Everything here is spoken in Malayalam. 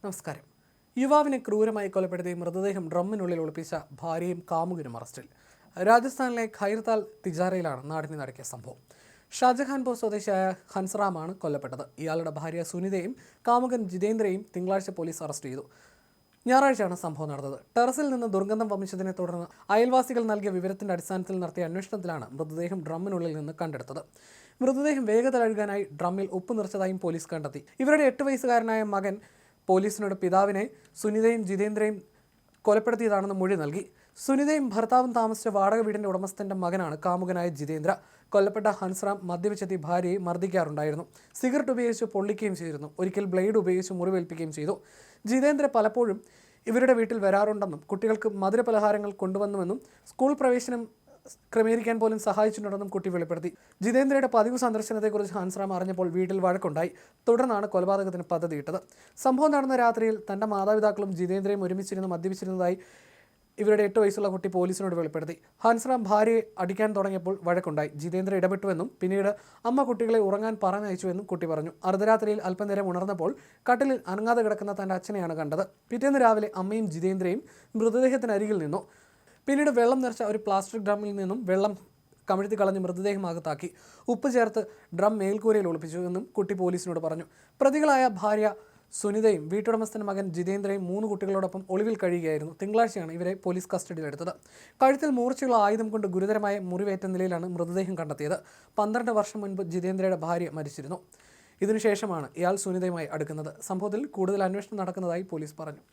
നമസ്കാരം. യുവാവിനെ ക്രൂരമായി കൊലപ്പെടുത്തി മൃതദേഹം ഡ്രമ്മിനുള്ളിൽ ഒളിപ്പിച്ച ഭാര്യയും കാമുകനും അറസ്റ്റിൽ. രാജസ്ഥാനിലെ ഖൈർതാൽ തിജാരയിലാണ് നാടിനെ നടക്കിയ സംഭവം. ഷാജഹാൻപൂർ സ്വദേശിയായ ഹൻസ്റാമാണ് കൊല്ലപ്പെട്ടത്. ഇയാളുടെ ഭാര്യ സുനിതയും കാമുകൻ ജിതേന്ദ്രയും തിങ്കളാഴ്ച പോലീസ് അറസ്റ്റ് ചെയ്തു. ഞായറാഴ്ചയാണ് സംഭവം നടന്നത്. ടെറസിൽ നിന്ന് ദുർഗന്ധം വമിച്ചതിനെ തുടർന്ന് അയൽവാസികൾ നൽകിയ വിവരത്തിന്റെ അടിസ്ഥാനത്തിൽ നടത്തിയ അന്വേഷണത്തിലാണ് മൃതദേഹം ഡ്രമ്മിനുള്ളിൽ നിന്ന് കണ്ടെടുത്തത്. മൃതദേഹം വേഗത കഴുകാനായി ഡ്രമ്മിൽ ഉപ്പ് നിറച്ചതായും പോലീസ് കണ്ടെത്തി. ഇവരുടെ 8 വയസ്സുകാരനായ മകൻ പോലീസിനോട് പിതാവിനെ സുനിതയും ജിതേന്ദ്രയും കൊലപ്പെടുത്തിയതാണെന്ന് മൊഴി നൽകി. സുനിതയും ഭർത്താവും താമസിച്ച വാടക വീടിന്റെ ഉടമസ്ഥന്റെ മകനാണ് കാമുകനായ ജിതേന്ദ്ര. കൊല്ലപ്പെട്ട ഹൻസ്റാം മദ്യപിച്ചെത്തി ഭാര്യയെ മർദ്ദിക്കാറുണ്ടായിരുന്നു. സിഗരറ്റ് ഉപയോഗിച്ച് പൊള്ളിക്കുകയും ചെയ്തിരുന്നു. ഒരിക്കൽ ബ്ലേഡ് ഉപയോഗിച്ച് മുറിവേൽപ്പിക്കുകയും ചെയ്തു. ജിതേന്ദ്ര പലപ്പോഴും ഇവരുടെ വീട്ടിൽ വരാറുണ്ടെന്നും കുട്ടികൾക്ക് മധുരപലഹാരങ്ങൾ കൊണ്ടുവന്നുവെന്നും സ്കൂൾ പ്രവേശനം ക്രമീകരിക്കാൻ പോലും സഹായിച്ചിട്ടുണ്ടെന്നും കുട്ടി വെളിപ്പെടുത്തി. ജിതേന്ദ്രയുടെ പതിവ് സന്ദർശനത്തെക്കുറിച്ച് ഹൻസ്റാം അറിഞ്ഞപ്പോൾ വീട്ടിൽ വഴക്കുണ്ടായി. തുടർന്നാണ് കൊലപാതകത്തിന് പദ്ധതിയിട്ടത്. സംഭവം നടന്ന രാത്രിയിൽ തന്റെ മാതാപിതാക്കളും ജിതേന്ദ്രയും ഒരുമിച്ചിരുന്ന് മദ്യപിച്ചിരുന്നതായി ഇവരുടെ 8 വയസ്സുള്ള കുട്ടി പോലീസിനോട് വെളിപ്പെടുത്തി. ഹൻസ്റാം ഭാര്യയെ അടിക്കാൻ തുടങ്ങിയപ്പോൾ വഴക്കുണ്ടായി. ജിതേന്ദ്ര ഇടപെട്ടുവെന്നും പിന്നീട് അമ്മ കുട്ടികളെ ഉറങ്ങാൻ പറഞ്ഞയച്ചുവെന്നും കുട്ടി പറഞ്ഞു. അർദ്ധരാത്രിയിൽ അല്പനേരം ഉണർന്നപ്പോൾ കട്ടിലിൽ അനങ്ങാതെ കിടക്കുന്ന തന്റെ അച്ഛനെയാണ് കണ്ടത്. പിറ്റേന്ന് രാവിലെ അമ്മയും ജിതേന്ദ്രയും മൃതദേഹത്തിനരികിൽ നിന്നു. പിന്നീട് വെള്ളം നിറച്ച ഒരു പ്ലാസ്റ്റിക് ഡ്രമ്മിൽ നിന്നും വെള്ളം കമിഴ്ത്തി കളഞ്ഞ് മൃതദേഹം അകത്താക്കി ഉപ്പ് ചേർത്ത് ഡ്രം മേൽക്കൂരയിൽ ഒളിപ്പിച്ചു എന്നും കുട്ടി പോലീസിനോട് പറഞ്ഞു. പ്രതികളായ ഭാര്യ സുനിതയും വീട്ടുടമസ്ഥന്റെ മകൻ ജിതേന്ദ്രയും 3 കുട്ടികളോടൊപ്പം ഒളിവിൽ കഴിയുകയായിരുന്നു. തിങ്കളാഴ്ചയാണ് ഇവരെ പോലീസ് കസ്റ്റഡിയിലെടുത്തത്. കഴുത്തിൽ മൂർച്ചയുള്ള ആയുധം കൊണ്ട് ഗുരുതരമായ മുറിവേറ്റ നിലയിലാണ് മൃതദേഹം കണ്ടെത്തിയത്. 12 വർഷം മുൻപ് ജിതേന്ദ്രയുടെ ഭാര്യ മരിച്ചിരുന്നു. ഇതിനുശേഷമാണ് ഇയാൾ സുനിതയുമായി അടുക്കുന്നത്. സംഭവത്തിൽ കൂടുതൽ അന്വേഷണം നടക്കുന്നതായി പോലീസ് പറഞ്ഞു.